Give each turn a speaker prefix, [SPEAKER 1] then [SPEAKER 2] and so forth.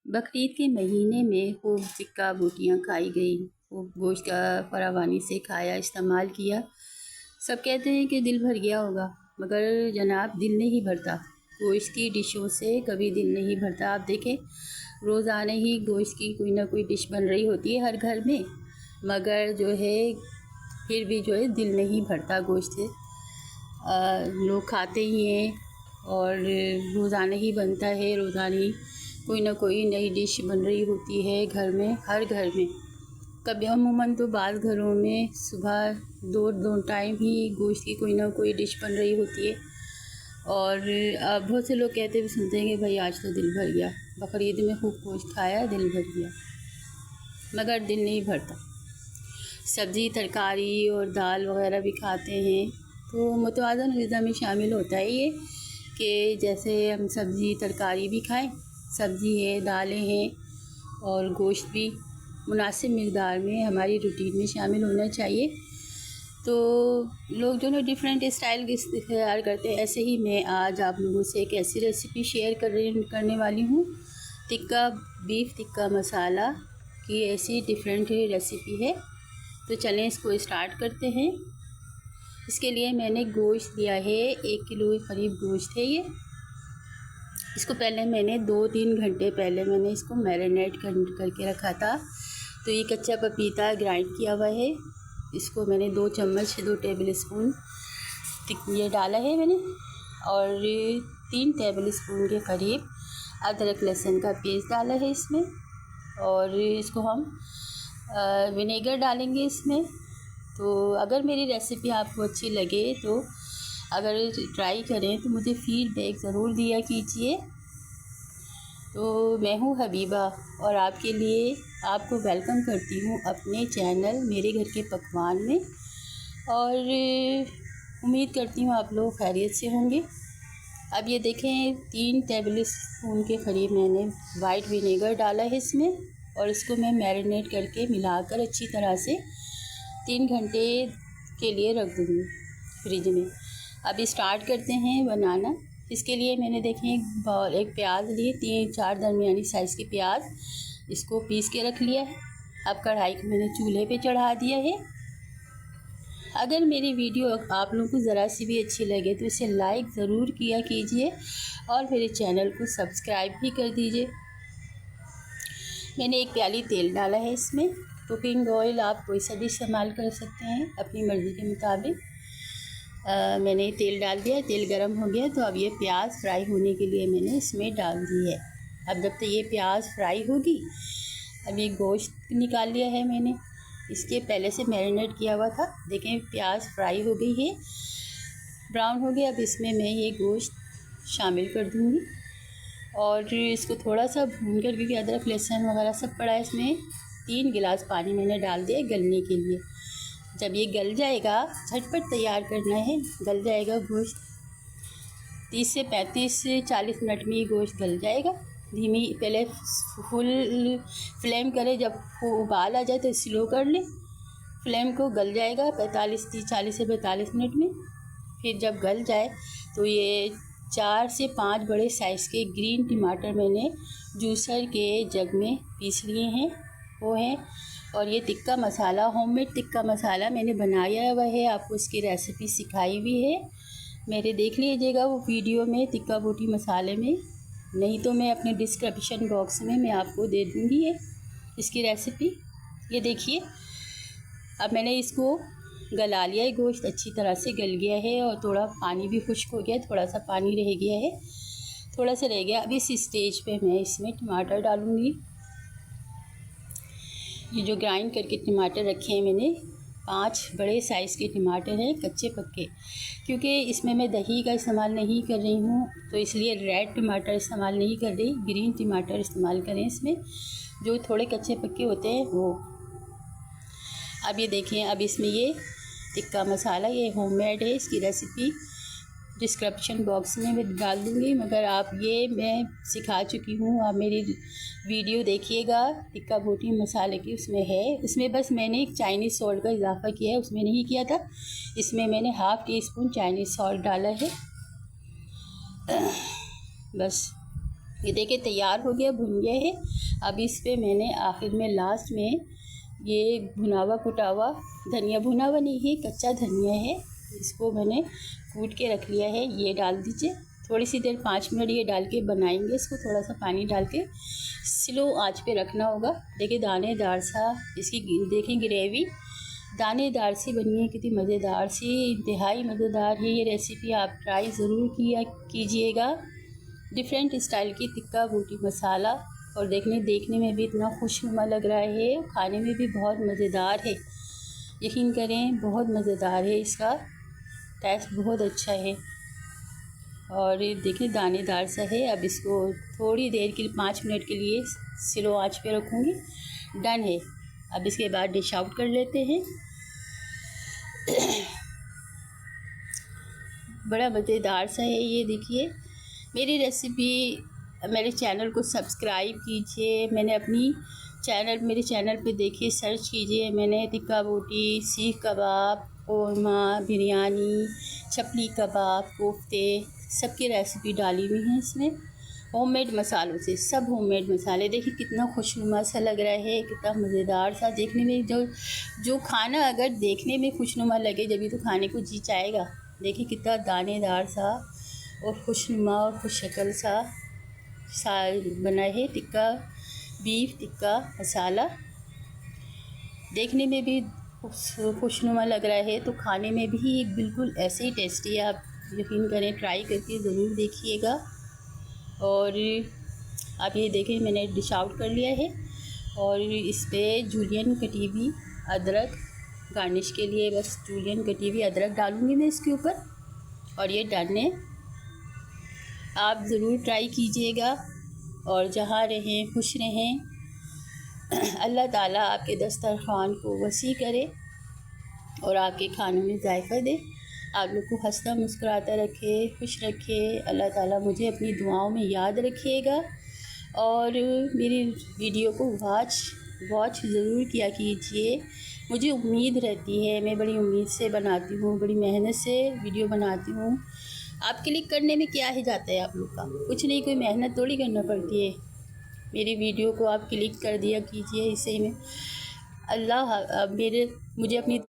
[SPEAKER 1] बकरीद के महीने में खूब टिक्का बोटियाँ खाई गई, खूब गोश्त का फरावानी से खाया, इस्तेमाल किया। सब कहते हैं कि दिल भर गया होगा, मगर जनाब दिल नहीं भरता। गोश्त की डिशों से कभी दिल नहीं भरता। आप देखें, रोज़ाना ही गोश्त की कोई ना कोई डिश बन रही होती है हर घर में, मगर जो है फिर भी जो है दिल नहीं भरता गोश्त से। लोग खाते ही हैं और रोज़ाना ही बनता है, रोज़ाना ही कोई ना कोई नई डिश बन रही होती है घर में, हर घर में। कभी अमूमन तो बाज़ घरों में सुबह दो टाइम ही गोश्त की कोई ना कोई डिश बन रही होती है। और बहुत से लोग कहते भी सुनते हैं कि भाई आज तो दिल भर गया, बकरीद में खूब गोश्त खाया, दिल भर गया, मगर दिल नहीं भरता। सब्ज़ी, तरकारी और दाल वगैरह भी खाते हैं तो मुतवाज़न ग़िज़ा में शामिल होता है ये कि जैसे हम सब्ज़ी तरकारी भी खाएं, सब्ज़ी है, दालें हैं और गोश्त भी मुनासिब मिक़दार में हमारी रूटीन में शामिल होना चाहिए। तो लोग जो है डिफरेंट स्टाइल की इख्तियार करते हैं, ऐसे ही मैं आज आप लोगों से एक ऐसी रेसिपी शेयर करने वाली हूँ। टिक्का बीफ टिक्का मसाला की ऐसी डिफरेंट रेसिपी है। तो चलें इसको स्टार्ट करते हैं। इसके लिए मैंने गोश्त लिया है, 1 किलो के करीब गोश्त है ये। इसको पहले मैंने 2-3 घंटे पहले मैंने इसको मैरिनेट करके रखा था। तो ये कच्चा पपीता ग्राइंड किया हुआ है, इसको मैंने 2 चम्मच 2 टेबल स्पून ये डाला है मैंने, और 3 टेबल स्पून के करीब अदरक लहसुन का पेस्ट डाला है इसमें। और इसको हम विनेगर डालेंगे इसमें। तो अगर मेरी रेसिपी आपको अच्छी लगे तो अगर ट्राई करें तो मुझे फ़ीडबैक ज़रूर दिया कीजिए। तो मैं हूँ हबीबा और आपके लिए आपको वेलकम करती हूँ अपने चैनल मेरे घर के पकवान में, और उम्मीद करती हूँ आप लोग खैरियत से होंगे। अब ये देखें, 3 टेबल स्पून के करीब मैंने वाइट विनेगर डाला है इसमें, और इसको मैं मैरिनेट करके मिलाकर अच्छी तरह से 3 घंटे के लिए रख दूँगी फ्रिज में। अब स्टार्ट करते हैं बनाना। इसके लिए मैंने देखें एक प्याज लिए, 3-4 दरमियानी साइज़ के प्याज, इसको पीस के रख लिया है। अब कढ़ाई को मैंने चूल्हे पे चढ़ा दिया है। अगर मेरी वीडियो आप लोगों को ज़रा सी भी अच्छी लगे तो इसे लाइक ज़रूर किया कीजिए और मेरे चैनल को सब्सक्राइब भी कर दीजिए। मैंने 1 प्याली तेल डाला है इसमें। कुकिंग ऑयल आप कोई सा भी इस्तेमाल कर सकते हैं अपनी मर्ज़ी के मुताबिक। मैंने तेल डाल दिया, तेल गरम हो गया तो अब ये प्याज फ्राई होने के लिए मैंने इसमें डाल दी है। अब जब तक ये प्याज फ्राई होगी, अब ये गोश्त निकाल लिया है मैंने, इसके पहले से मैरिनेट किया हुआ था। देखें प्याज फ्राई हो गई है, ब्राउन हो गया। अब इसमें मैं ये गोश्त शामिल कर दूँगी और इसको थोड़ा सा भून कर, क्योंकि अदरक लहसुन वगैरह सब पड़ा है इसमें, 3 गिलास पानी मैंने डाल दिया गलने के लिए। जब ये गल जाएगा, झटपट तैयार करना है, गल जाएगा गोश्त, 30 से 35 से 40 मिनट में ये गोश्त गल जाएगा। धीमी पहले फुल फ्लेम करें, जब उबाल आ जाए तो स्लो कर लें फ्लेम को, गल जाएगा 40 से 45 मिनट में। फिर जब गल जाए तो ये 4 से 5 बड़े साइज़ के ग्रीन टमाटर मैंने जूसर के जग में पीस लिए हैं, वो हैं। और ये टिक्का मसाला, होममेड टिक्का मसाला मैंने बनाया हुआ है, आपको इसकी रेसिपी सिखाई हुई है, मेरे देख लीजिएगा वो वीडियो में टिक्का बोटी मसाले में, नहीं तो मैं अपने डिस्क्रिप्शन बॉक्स में मैं आपको दे दूँगी ये इसकी रेसिपी। ये देखिए, अब मैंने इसको गला लिया है, गोश्त अच्छी तरह से गल गया है और थोड़ा पानी भी खुश्क हो गया है, थोड़ा सा पानी रह गया है, थोड़ा सा रह गया। अब इस स्टेज पे मैं इसमें टमाटर डालूँगी। ये जो ग्राइंड करके टमाटर रखे हैं मैंने, 5 बड़े साइज़ के टमाटर हैं, कच्चे पक्के, क्योंकि इसमें मैं दही का इस्तेमाल नहीं कर रही हूँ तो इसलिए रेड टमाटर इस्तेमाल नहीं कर रही, ग्रीन टमाटर इस्तेमाल करें इसमें, जो थोड़े कच्चे पक्के होते हैं वो। अब ये देखें, अब इसमें ये टिक्का मसाला, ये होममेड है, इसकी रेसिपी डिस्क्रिप्शन बॉक्स में मैं डाल दूँगी, मगर आप ये मैं सिखा चुकी हूँ, आप मेरी वीडियो देखिएगा टिक्का बोटी मसाले की, उसमें है। इसमें बस मैंने एक चाइनीज़ सॉल्ट का इजाफ़ा किया है, उसमें नहीं किया था। इसमें मैंने ½ टीस्पून चाइनीज़ सॉल्ट डाला है बस। ये देखिए तैयार हो गया, भुन गया है। अब इस पे मैंने आखिर में लास्ट में ये भुना हुआ कुटा हुआ धनिया, भुना हुआ नहीं है, कच्चा धनिया है, इसको मैंने कूट के रख लिया है, ये डाल दीजिए। थोड़ी सी देर 5 मिनट ये डाल के बनाएंगे इसको, थोड़ा सा पानी डाल के स्लो आंच पे रखना होगा। देखिए दानेदार सा इसकी देखें ग्रेवी दानेदार सी बनी है, कितनी मज़ेदार सी, इंतहाई मज़ेदार है ये रेसिपी। आप ट्राई ज़रूर कीजिएगा। डिफरेंट स्टाइल की टिक्का बोटी मसाला, और देखने में भी इतना खुशनुमा लग रहा है, खाने में भी बहुत मज़ेदार है। यकीन करें बहुत मज़ेदार है, इसका टेस्ट बहुत अच्छा है। और ये देखिए दानेदार सा है। अब इसको थोड़ी देर के लिए 5 मिनट के लिए स्लो आंच पे रखूँगी। डन है। अब इसके बाद डिश आउट कर लेते हैं। बड़ा मज़ेदार सा है ये। देखिए मेरी रेसिपी, मेरे चैनल को सब्सक्राइब कीजिए। मैंने मेरे चैनल पे देखिए, सर्च कीजिए, मैंने टिक्का बोटी, सीख कबाब, कोरमा, बिरयानी, चपली कबाब, कोफ्ते सबकी रेसिपी डाली हुई हैं इसमें, होममेड मसालों से, सब होममेड मसाले। देखिए कितना खुशनुमा सा लग रहा है, कितना मज़ेदार सा। देखने में जो खाना अगर देखने में खुशनुमा लगे जब तो खाने को जी चाहेगा। देखिए कितना दानेदार सा और खुशनुमा और खुशशक्ल सा बना है टिक्का, बीफ टिक्का मसाला। देखने में भी खुशनुमा लग रहा है, तो खाने में भी बिल्कुल ऐसे ही टेस्टी है। आप यकीन करें, ट्राई करके ज़रूर देखिएगा। और आप ये देखें मैंने डिश आउट कर लिया है, और इस पर जूलियन कटी हुई अदरक गार्निश के लिए, बस जूलियन कटी हुई अदरक डालूँगी मैं इसके ऊपर। और ये डन है। आप ज़रूर ट्राई कीजिएगा, और जहाँ रहें खुश रहें। अल्लाह ताला आपके दस्तरखान को वसी करे और आपके खानों में जायका दे, आप लोग को हंसता मुस्कुराता रखे, खुश रखे। अल्लाह ताला मुझे अपनी दुआओं में याद रखिएगा, और मेरी वीडियो को वॉच ज़रूर किया कीजिए। मुझे उम्मीद रहती है, मैं बड़ी उम्मीद से बनाती हूँ, बड़ी मेहनत से वीडियो बनाती हूँ। आप क्लिक करने में क्या ही जाता है आप लोग का, कुछ नहीं, कोई मेहनत थोड़ी करना पड़ती है। मेरी वीडियो को आप क्लिक कर दिया कीजिए, इससे में मुझे अपनी